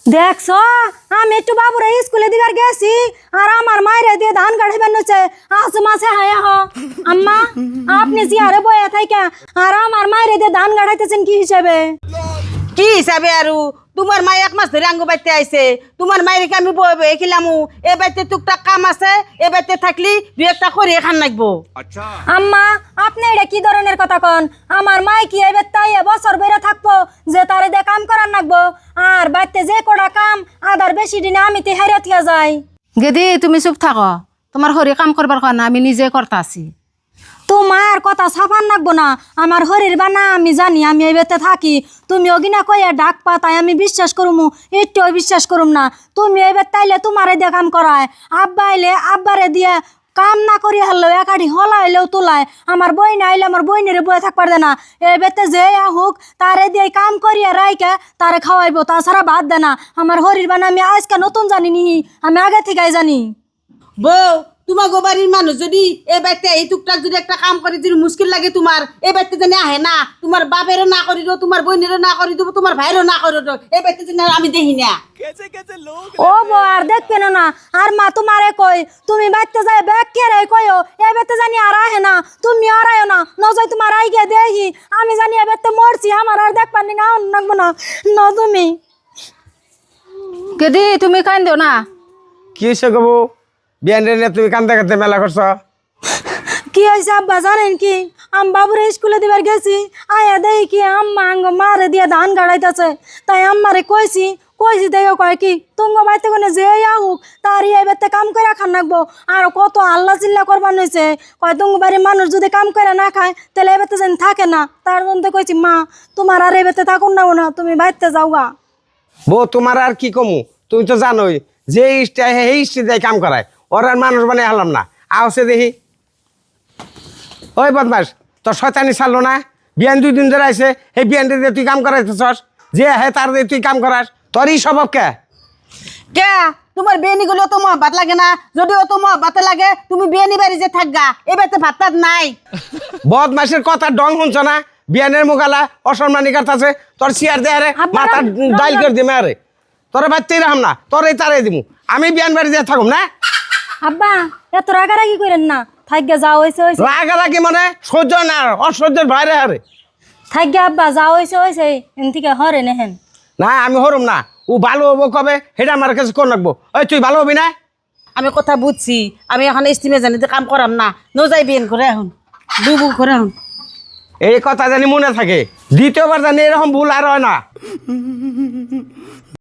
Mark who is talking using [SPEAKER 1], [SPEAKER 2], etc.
[SPEAKER 1] দেখছো আমি একটু বাবুরা স্কুলে দিবার গেছি আর আমার মায়ের দিয়ে ধান কাটে বেনছে আসু মাসে হায়া হ আম্মা আপনি জিয়ারে বয়ে থাইকা আর আমার মায়ের দিয়ে ধান কাটাইতেছেন কি হিসাবে
[SPEAKER 2] কি হিসাবে আরু তোমার মা এক মাস ধরে আঙ্গু বাইতে আইছে তোমার মায়ের আমি বয়ে বয়ে খিলামু এ বাইতে টুকটাক কাম আছে এ বাইতে থাকলি দুই একটা করে খান লাগবো।
[SPEAKER 1] আম্মা আপনি এটা কি ধরনের কথা কন আমার মাই কি এবার তাই বছর বেড়ে থাকবো যে তারে দিয়ে কাম করার লাগবো আর বাইতে যে কটা কাম আদার বেশি দিনে আমি তে হারিয়ে থিয়া যাই।
[SPEAKER 3] গেদি তুমি চুপ থাকো তোমার হরি কাম করবার কথা আমি নিজে করতাছি।
[SPEAKER 1] তোমার কথা সাফান লাগবো না আমার হরির বানা আমি জানি আমি এই বেতে থাকি তুমি অগিনা কইয়া ডাক পা তাই আমি বিশ্বাস করুমু একটুও বিশ্বাস করুম না তুমি এই বেত তাইলে তোমারে দিয়ে কাম করায় আব্বা আইলে আব্বারে দিয়ে কাম না করি হারলেও একাঠি হলাইলেও তোলায় আমার বইন আইলে আমার বইনেরে বয়ে থাকবার দে না এই বেতে যে হোক তারে দিয়ে কাম করিয়া রাইকে তারে খাওয়াইবো তাছাড়া বাদ দে না আমার হরির বানা আমি আজকে নতুন জানি নি আমি আগে থেকেই জানি।
[SPEAKER 2] বউ তোমার গোবাড়ির মানুষ যদি এ বাইতে এই টুকটাক যদি একটা কাম করে যদি মুশকিল লাগে তোমার এ বাইতে জানি আহে না তোমার বাপেরও না করি দেবো তোমার বোনেরও না করি দেবো তোমার ভাইয়েরও না করি দেবো এ বাইতে জানি আমি দেখি না।
[SPEAKER 1] ও বো আর দেখবে না আর মা তোমারে কই তুমি বাইতে যাই ব্যাগ কে রে কইও এ বেতে জানি আর আহে না তুমি আর আয়ো না নজয় তোমার আই গিয়ে দেখি আমি জানি এ বেতে মরছি আমার আর দেখ পানি না নাকবো না ন তুমি
[SPEAKER 3] গেদি তুমি কান্দিও না।
[SPEAKER 4] কি হয়েছে গো বউ বিয়ান রে তুমি কান্দা কান্দে মেলা করছ
[SPEAKER 1] কি হয়েছে আব্বা জানেন কি আম বাবুরে স্কুলে দিবার গেছি আয়া দেখি কি আম্মা আঙ্গ মারে দিয়ে ধান গাড়াইতেছে তাই আম্মারে কইছি দেখো কয় কি তুঙ্গ বাইতে কোনে যে হোক তার বেতে কাম করে খান রাখবো আর কত আল্লাহ চিল্লা করবার হয়েছে কয় তুঙ্গ বাড়ির মানুষ যদি কাম করে না খায় তাহলে এ বেতে যেন থাকে না তার জন্য কইছি মা তোমার আর এ বেতে থাকুন না তুমি বাইতে যাও গা।
[SPEAKER 4] বউ তোমার আর কি কমু তুমি তো জানোই যে ইষ্টা এই ইষ্টি দেয় কাম করায় ওর আর মানুষ বানিয়ে হারলাম না আওসে দেখি ওই বদমাস তোর শয়তানি ছাড়লো না বিয়ান 2 দিন ধরে আইসে এই বিয়ান দিয়ে তুই কাম করাইতেছস যে হে তার দিয়ে তুই কাম করাস তোরই স্বভাব কে
[SPEAKER 2] কে তোমার বিয়ানি গুলো তো মহব্বত লাগে না যদিও তো মহব্বতে লাগে তুমি বিয়ানি বাড়ি যে থাকগা এ বাইতে ভাত টাত নাই।
[SPEAKER 4] বদমাসের কথা ডং শুনছ না বিয়ানের মুখালা অসম্মানী কাছে তোর চেয়ার দেয় আরে মাথা ডাইল করে দিমে আরে তোরা বাচ্চাই রাখাম না তোর এই তারাই দিমু আমি বিয়ান বাড়ি দিয়ে থাকুম না।
[SPEAKER 1] আব্বা এত রাগারাগি করেন না থাকগে যাও হয়েছে
[SPEAKER 4] রাগারাগি মানে সহ্য না অসহ্যের বাইরে আরে
[SPEAKER 1] থাকগে আব্বা যাও হয়েছে এন থেকে হরে নেহেন
[SPEAKER 4] না আমি হরম না ও ভালো হবো কবে সেটা আমার কাছে কোন রাখবো ওই তুই ভালো হবি না।
[SPEAKER 2] আমি কথা বুঝছি আমি এখন স্টিমে জানিতে কাম করাম না যাই বিয়ান করে এখন দুবু করে এখন
[SPEAKER 4] এই কথা জানি মনে থাকে দ্বিতীয়বার জানি এরকম ভুল আর হয় না।